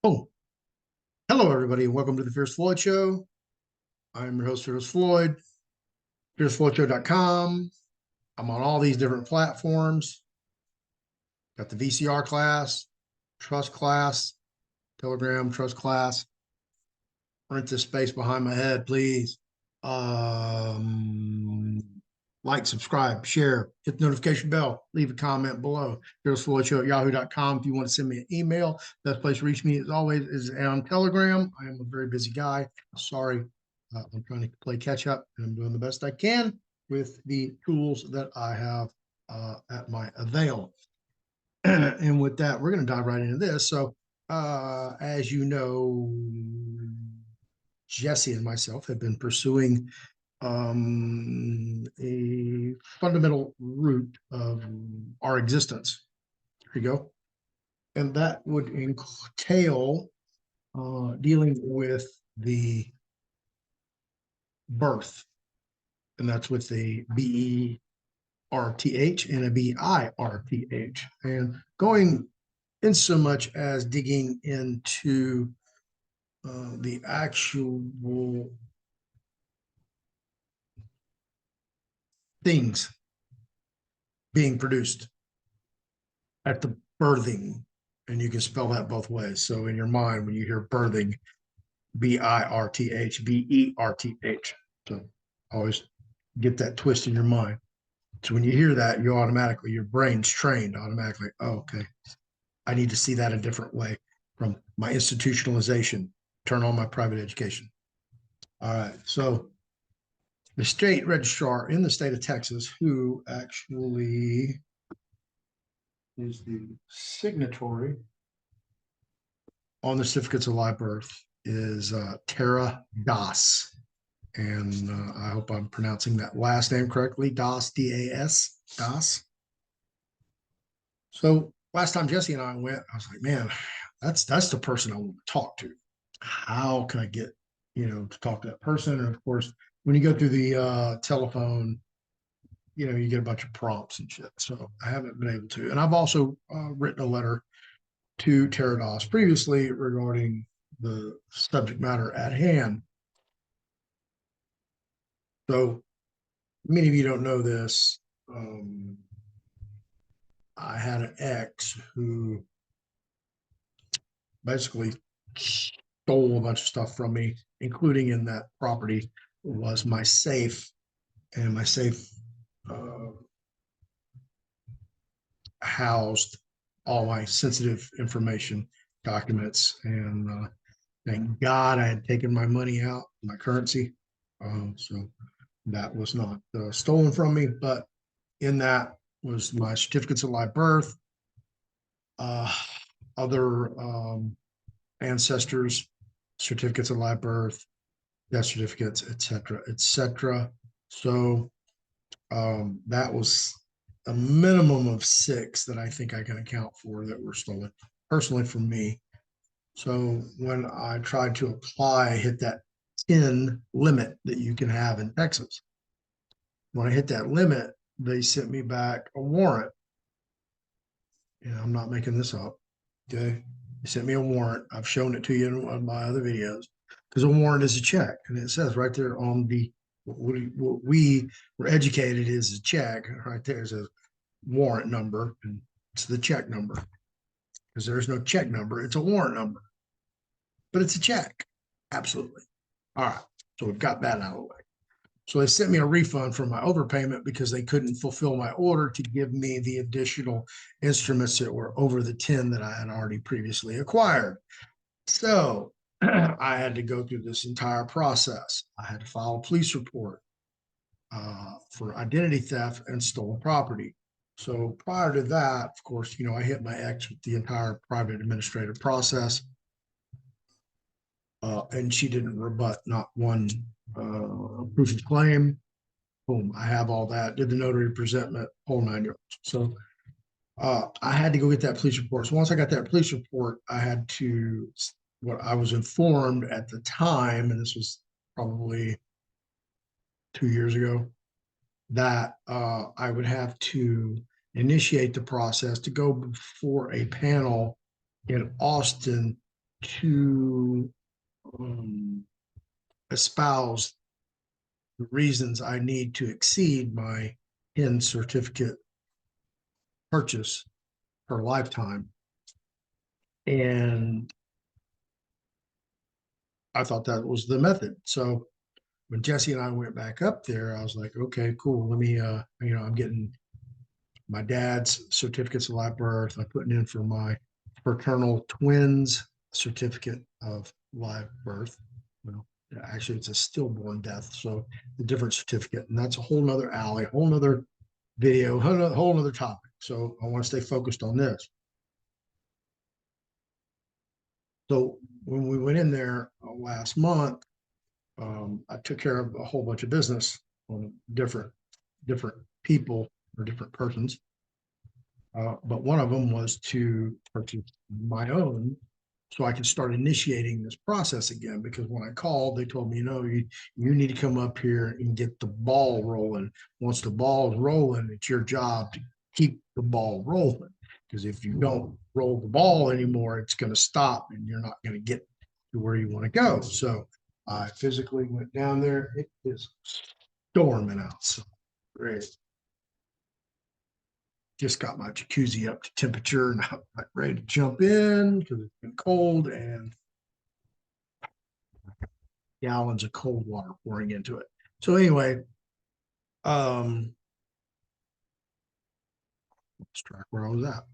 Oh, hello, everybody, and welcome to the Fearless Floyd Show. I'm your host, Fearless Floyd, fearlessfloydshow.com. I'm on all these different platforms. Got the VCR class, Trust class, Telegram, Trust class. Rent this space behind my head, please. Like, subscribe, share, hit the notification bell, leave a comment below. fearlessfloydshow@yahoo.com. If you want to send me an email, best place to reach me as always is on Telegram. I am a very busy guy. Sorry, I'm trying to play catch up, and I'm doing the best I can with the tools that I have at my avail. And with that, we're going to dive right into this. So, as you know, Jesse and myself have been pursuing a fundamental root of our existence. Here you go. And that would entail dealing with the birth, and that's with the BERTH and a BIRTH, and going in so much as digging into the actual things being produced at the birthing. And you can spell that both ways. So in your mind, when you hear birthing, BIRTH, BERTH. So always get that twist in your mind. So when you hear that, you automatically, your brain's trained automatically. Oh, okay, I need to see that a different way from my institutionalization, turn on my private education. All right. So the state registrar in the state of Texas, who actually is the signatory on the certificates of live birth, is Tara Das. And I hope I'm pronouncing that last name correctly. Das, D-A-S, Das. So last time Jesse and I went, I was like, man, that's the person I want to talk to. How can I get, to talk to that person? And of course, when you go through the telephone, you get a bunch of prompts and shit. So I haven't been able to. And I've also written a letter to Tara Das previously regarding the subject matter at hand. So many of you don't know this. I had an ex who basically stole a bunch of stuff from me, including in that property was my safe, and my safe housed all my sensitive information, documents, and thank God I had taken my money out, my currency. So that was not stolen from me, but in that was my certificates of live birth, other ancestors, certificates of live birth, death certificates, etc., etc. So that was a minimum of 6 that I think I can account for that were stolen personally from me. So when I tried to apply, I hit that 10 limit that you can have in Texas. When I hit that limit, they sent me back a warrant. And I'm not making this up. Okay. They sent me a warrant. I've shown it to you in my other videos, because a warrant is a check. And it says right there on what we were educated is a check. Right there, it says warrant number, and it's the check number, because there's no check number. It's a warrant number, but it's a check. Absolutely. All right. So we've got that out of the way. So they sent me a refund for my overpayment because they couldn't fulfill my order to give me the additional instruments that were over the 10 that I had already previously acquired. So I had to go through this entire process. I had to file a police report for identity theft and stolen property. So prior to that, of course, I hit my ex with the entire private administrative process. And she didn't rebut not one proof of claim. Boom, I have all that. Did the notary presentment, whole 9 yards. So I had to go get that police report. So once I got that police report, I had to, what I was informed at the time, and this was probably 2 years ago, that I would have to initiate the process to go before a panel in Austin to espouse the reasons I need to exceed my HIN certificate purchase per lifetime. And I thought that was the method. So when Jesse and I went back up there, I was like, okay, cool. Let me, I'm getting my dad's certificates of live birth. I'm putting in for my fraternal twins certificate of live birth. Well, actually, it's a stillborn death. So the different certificate. And that's a whole nother alley, whole nother video, whole nother topic. So I want to stay focused on this. So when we went in there last month, I took care of a whole bunch of business on different people or different persons. But one of them was to purchase my own so I could start initiating this process again. Because when I called, they told me, you need to come up here and get the ball rolling. Once the ball is rolling, it's your job to keep the ball rolling. Because if you don't roll the ball anymore, it's going to stop and you're not going to get to where you want to go. So I physically went down there. It is storming out. So great. Just got my jacuzzi up to temperature and I'm ready to jump in because it's been cold and gallons of cold water pouring into it. So anyway, let's track where I was at.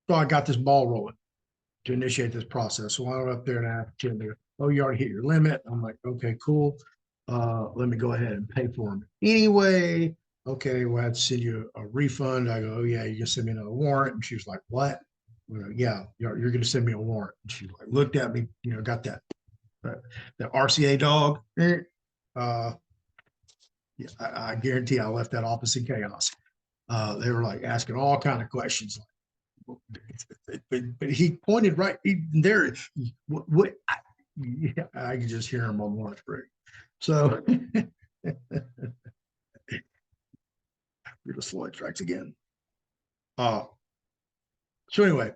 So I got this ball rolling to initiate this process. So I went up there and asked Jim, oh, you already hit your limit. I'm like, okay, cool. Let me go ahead and pay for them anyway. Okay, well, I have to send you a refund. I go, oh, yeah, you can send me another warrant. And she was like, what? Yeah, you're going to send me a warrant. And she like looked at me, got that RCA dog. Yeah, I guarantee I left that office in chaos. They were like asking all kind of questions. But he pointed right there. What I could just hear him on lunch break. So Fearless Floyd strikes again. So anyway,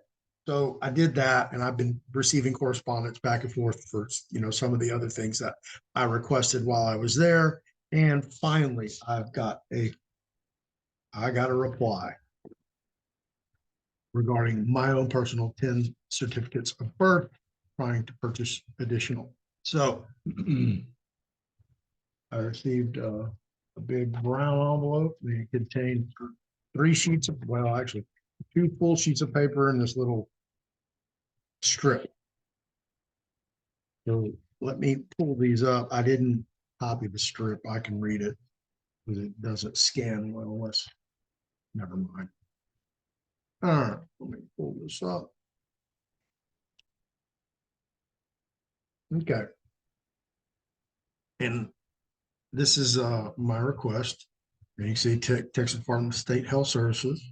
so I did that, and I've been receiving correspondence back and forth for some of the other things that I requested while I was there. And finally, I got a reply regarding my own personal 10 certificates of birth, trying to purchase additional. So I received a big brown envelope. It contained 3 sheets of, well, actually 2 full sheets of paper and this little strip. So let me pull these up. I didn't copy the strip. I can read it because it doesn't scan well. Unless, never mind. All right, let me pull this up. Okay. And this is my request. And you see Texas Department of State Health Services.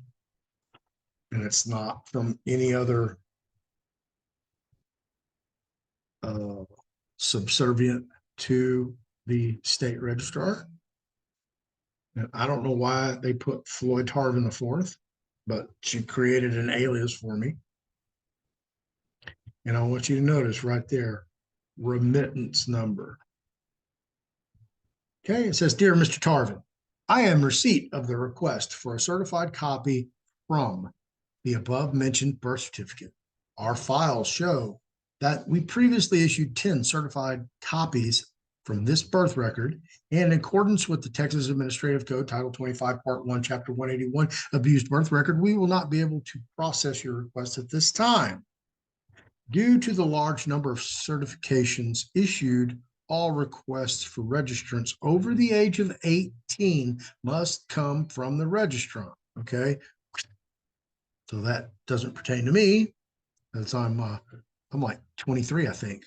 And it's not from any other subservient to the state registrar. And I don't know why they put Floyd Tarvin IV, but she created an alias for me. And I want you to notice right there, remittance number. Okay, it says, Dear Mr. Tarvin, I am in receipt of the request for a certified copy from the above mentioned birth certificate. Our files show that we previously issued 10 certified copies from this birth record, and in accordance with the Texas Administrative Code, Title 25, Part 1, Chapter 181, Abused Birth Record, we will not be able to process your request at this time. Due to the large number of certifications issued, all requests for registrants over the age of 18 must come from the registrant. Okay, so that doesn't pertain to me, as I'm like 23, I think.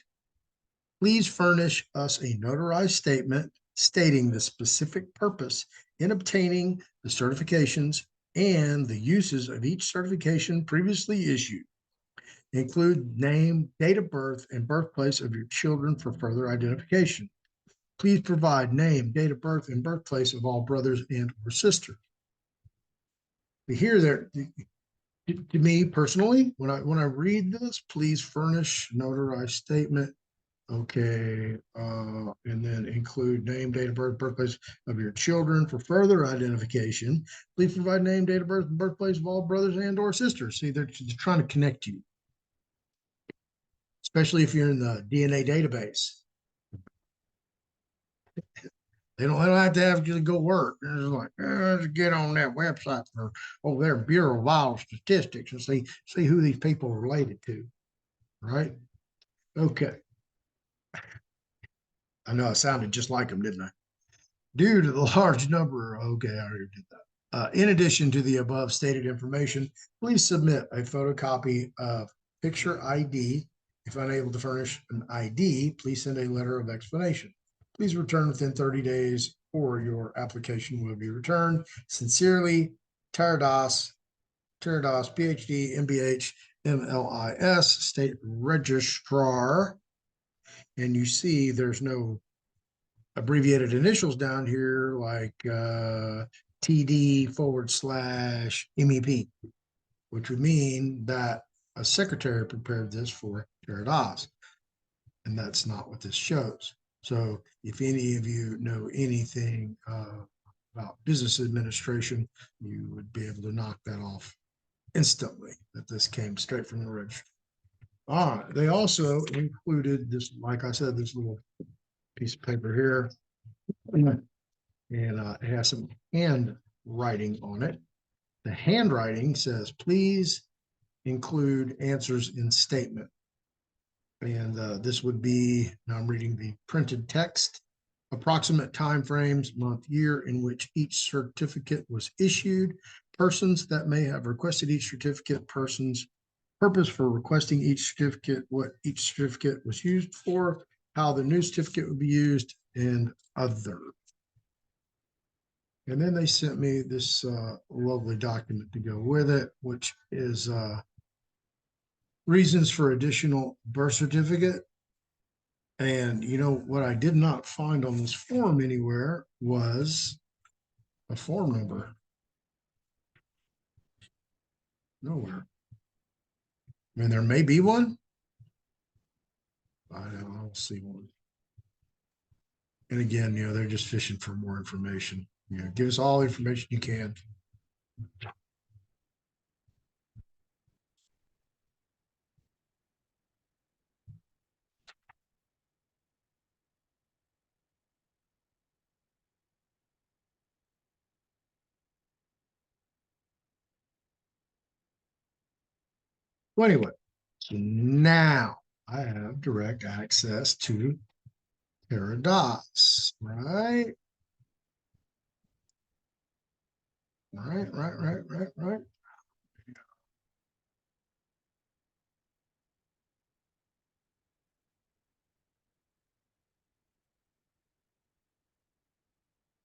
Please furnish us a notarized statement stating the specific purpose in obtaining the certifications and the uses of each certification previously issued. Include name, date of birth, and birthplace of your children for further identification. Please provide name, date of birth, and birthplace of all brothers and or sisters. Here, there, To me personally, when I read this, please furnish notarized statement. Okay, and then include name, date of birth, birthplace of your children for further identification. Please provide name, date of birth, and birthplace of all brothers and or sisters. See, they're trying to connect you, especially if you're in the DNA database. They don't have to have you to go work. They're just like, let's get on that website for over there, Bureau of Vital Statistics, and see who these people are related to. Right? Okay. I know I sounded just like them, didn't I? Due to the large number, okay, I already did that. In addition to the above stated information, please submit a photocopy of picture ID. If unable to furnish an ID, please send a letter of explanation. Please return within 30 days or your application will be returned. Sincerely, Taradas, PhD, MBH, MLIS, State Registrar. And you see there's no abbreviated initials down here like TD/MEP, which would mean that a secretary prepared this for Taradas, and that's not what this shows. So if any of you know anything about business administration, you would be able to knock that off instantly, that this came straight from the registry. All right, they also included this, like I said, this little piece of paper here, and it has some handwriting on it. The handwriting says, please include answers in statement. And this would be, now I'm reading the printed text, approximate timeframes, month, year in which each certificate was issued, persons that may have requested each certificate, persons, purpose for requesting each certificate, what each certificate was used for, how the new certificate would be used, and other. And then they sent me this lovely document to go with it, which is reasons for additional birth certificate. And you know what I did not find on this form anywhere was a form number. Nowhere. I mean, there may be one. I'll see one. And again, you know, they're just fishing for more information. You know, give us all the information you can. Well, anyway, so now I have direct access to Paradox, right? Right.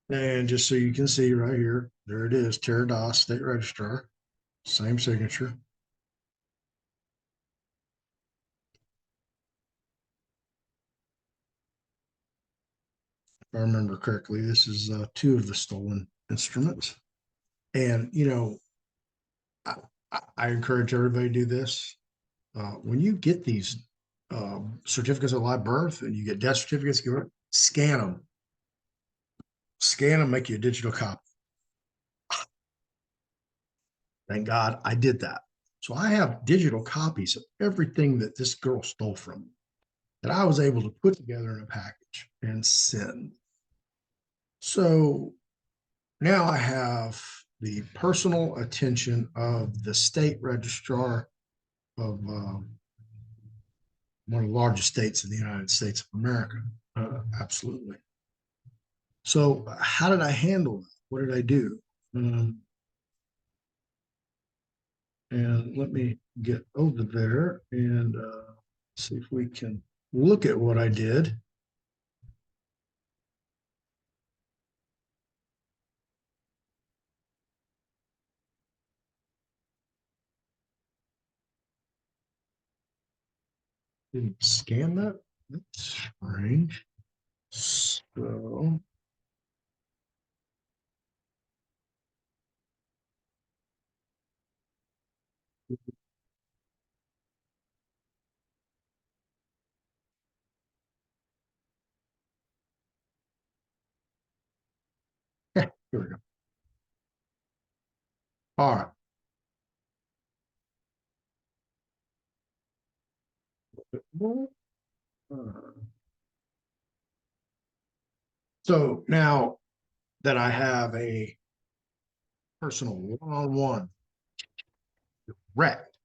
And just so you can see right here, there it is, Texas State Registrar, same signature. If I remember correctly, this is two of the stolen instruments. And, you know, I encourage everybody to do this. When you get these certificates of live birth and you get death certificates, scan them. Scan them, make you a digital copy. Thank God I did that. So I have digital copies of everything that this girl stole from me that I was able to put together in a package and send. So now I have the personal attention of the state registrar of one of the largest states in the United States of America. Absolutely. So how did I handle that? What did I do? And let me get over there and see if we can look at what I did. Didn't scan that. That's strange. So Here we go. All right. So now that I have a personal one-on-one direct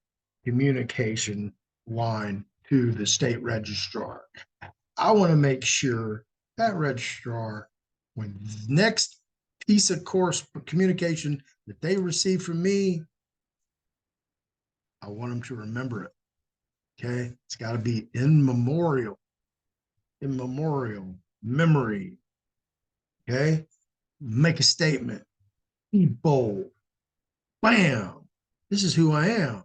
communication line to the state registrar, I want to make sure that registrar, when next piece of course communication that they receive from me, I want them to remember it. Okay. It's got to be in memorial memory. Okay. Make a statement. Be bold. Bam. This is who I am.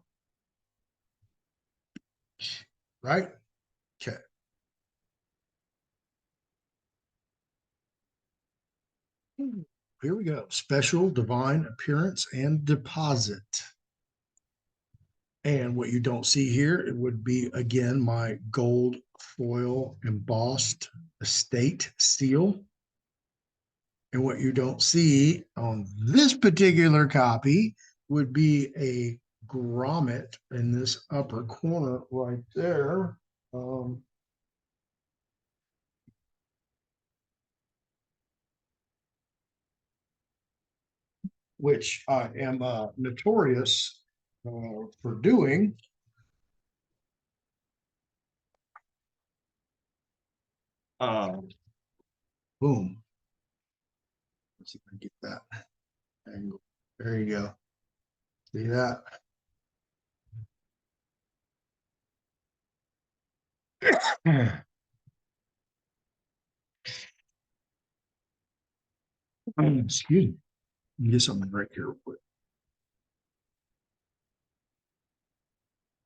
Right. Okay. Here we go. Special divine appearance and deposit. And what you don't see here, it would be, again, my gold foil embossed estate seal. And what you don't see on this particular copy would be a grommet in this upper corner right there. Which I am notorious for doing. Boom. Let's see if I can get that angle. There you go. See that? Excuse me. Get something right here real quick.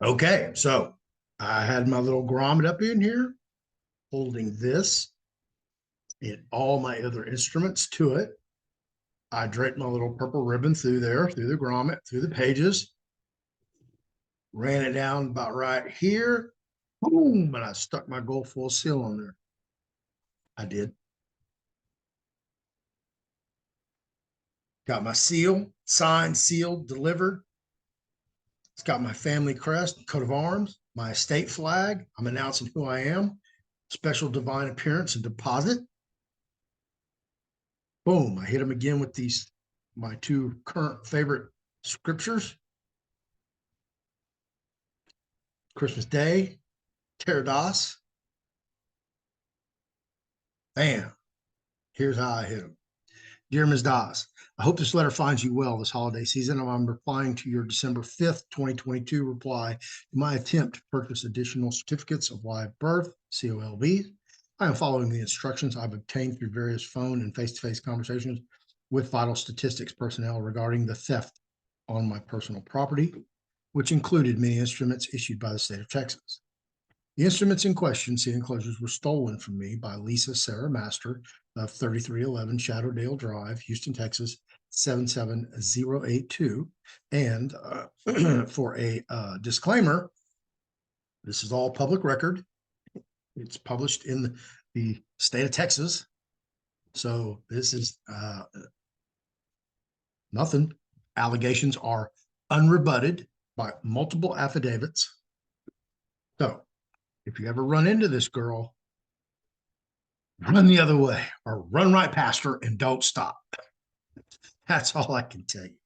Okay, so I had my little grommet up in here holding this and all my other instruments to it. I draped my little purple ribbon through there, through the grommet, through the pages, ran it down about right here. Boom, and I stuck my gold foil seal on there. I did. Got my seal, signed, sealed, delivered. It's got my family crest, coat of arms, my estate flag. I'm announcing who I am. Special divine appearance and deposit. Boom, I hit them again with these, my two current favorite scriptures. Christmas Day, Terados. Bam. Here's how I hit them. Dear Ms. Dawes, I hope this letter finds you well this holiday season. I'm replying to your December 5th, 2022 reply to my attempt to purchase additional certificates of live birth, COLB. I am following the instructions I've obtained through various phone and face-to-face conversations with vital statistics personnel regarding the theft on my personal property, which included many instruments issued by the state of Texas. The instruments in question, see enclosures, were stolen from me by Lisa Sarah Master of 3311 Shadowdale Drive, Houston, Texas, 77082. And for a disclaimer, this is all public record. It's published in the state of Texas. So this is nothing. Allegations are unrebutted by multiple affidavits. So if you ever run into this girl, run the other way or run right past her and don't stop. That's all I can tell you.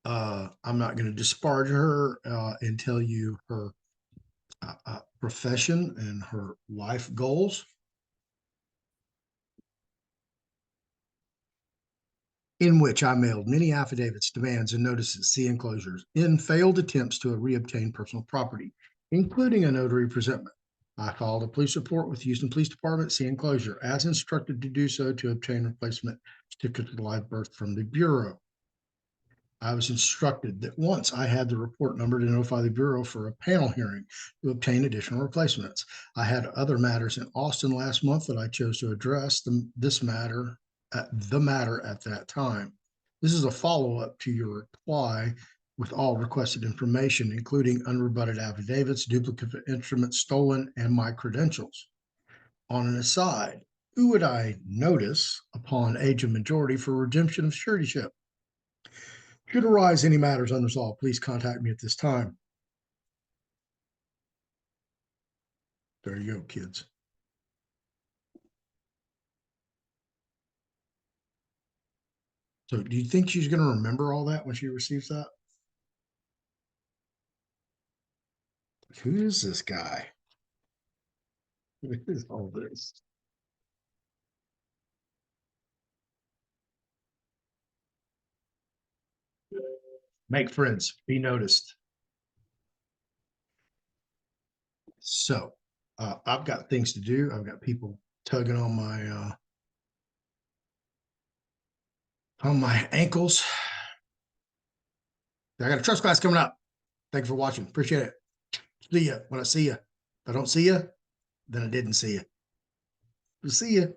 I'm not going to disparage her and tell you her profession and her life goals. In which I mailed many affidavits, demands, and notices, see enclosures, in failed attempts to reobtain personal property, including a notary presentment. I filed a police report with Houston Police Department, see enclosure, as instructed to do so to obtain replacement certificate of live birth from the Bureau. I was instructed that once I had the report number to notify the Bureau for a panel hearing to obtain additional replacements. I had other matters in Austin last month that I chose to address the matter at that time. This is a follow-up to your reply with all requested information, including unrebutted affidavits, duplicate instruments stolen, and my credentials. On an aside, who would I notice upon age of majority for redemption of suretyship? Should arise any matters unresolved, please contact me at this time. There you go, kids. So do you think she's going to remember all that when she receives that? Who is this guy? What is all this? Make friends, be noticed. So I've got things to do. I've got people tugging on my ankles. I got a trust class coming up. Thank you for watching. Appreciate it. See ya when I see you. If I don't see you, then I didn't see you. See you.